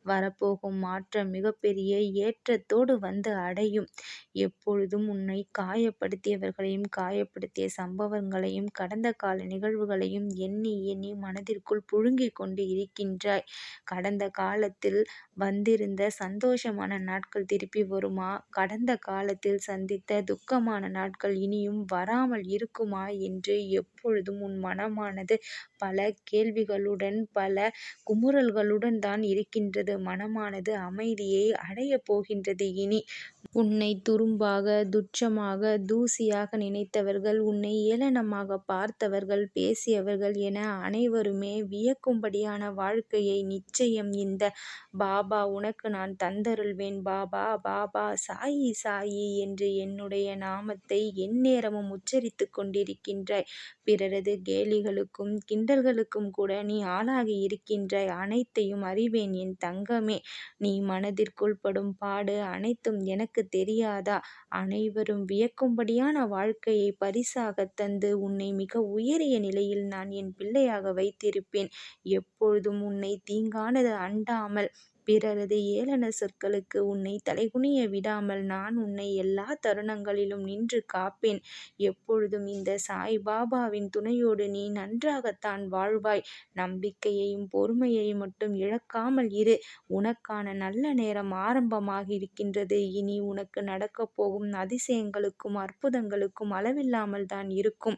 வரப்போகும் மாற்றம் மிகப்பெரிய ஏற்றத்தோடு வந்து அடையும். எப்பொழுதும் உன்னை காயப்படுத்தியவர்களையும் காயப்படுத்திய சம்பவங்களையும் கடந்த கால நிகழ்வுகளையும் எண்ணி எண்ணி மனதிற்குள் புழுங்கிக் கொண்டு இருக்கின்றாய். கடந்த காலத்தில் வந்திருந்த சந்தோஷமான நாட்கள் திருப்பி வருமா? கடந்த காலத்தில் சந்தித்த துக்கமான நாட்கள் இனியும் வராமல் இருக்குமா என்று எப்பொழுதும் உன் மனமானது பல கேள்விகளுடன் பல குமுறல்களுடன் தான் இருக்கின்றது. மனமானது அமைதியை அடையப் போகின்றது இனி. உன்னை துரும்பாக, துச்சமாக, தூசியாக நினைத்தவர்கள், உன்னை ஏளனமாக பார்த்தவர்கள், பேசியவர்கள் என அனைவருமே வியக்கும்படியான வாழ்க்கையை நிச்சயம் இந்த பாபா உனக்கு நான் தந்தருள்வேன். பாபா பாபா, சாயி சாயி என்று என்னுடைய நாமத்தை எந்நேரமும் உச்சரித்துக் கொண்டிருக்கின்றாய். பிறரது கேலிகளுக்கும் கிண்டல்களுக்கும் கூட நீ ஆளாகி இருக்கின்றாய். அனைத்தையும் அறிவேன் என் தங்கமே. நீ மனதிற்குள் படும் பாடு அனைத்தும் எனக்கு தெரியாதா? அனைவரும் வியக்கும்படியான வாழ்க்கையை பரிசாக தந்து உன்னை மிக உயரிய நிலையில் நான் என் பிள்ளையாக வைத்திருப்பேன். எப்பொழுதும் உன்னை தீங்கானது அண்டாமல் பிறரது ஏளன சொற்களுக்கு உன்னை தலைகுனிய விடாமல் நான் உன்னை எல்லா தருணங்களிலும் நின்று காப்பேன். எப்பொழுதும் இந்த சாய்பாபாவின் துணையோடு நீ நன்றாகத்தான் வாழ்வாய். நம்பிக்கையையும் பொறுமையையும் மட்டும் இழக்காமல் இரு. உனக்கான நல்ல நேரம் ஆரம்பமாகி இருக்கின்றது. இனி உனக்கு நடக்கப் போகும் அதிசயங்களுக்கும் அற்புதங்களுக்கும் அளவில்லாமல் தான் இருக்கும்.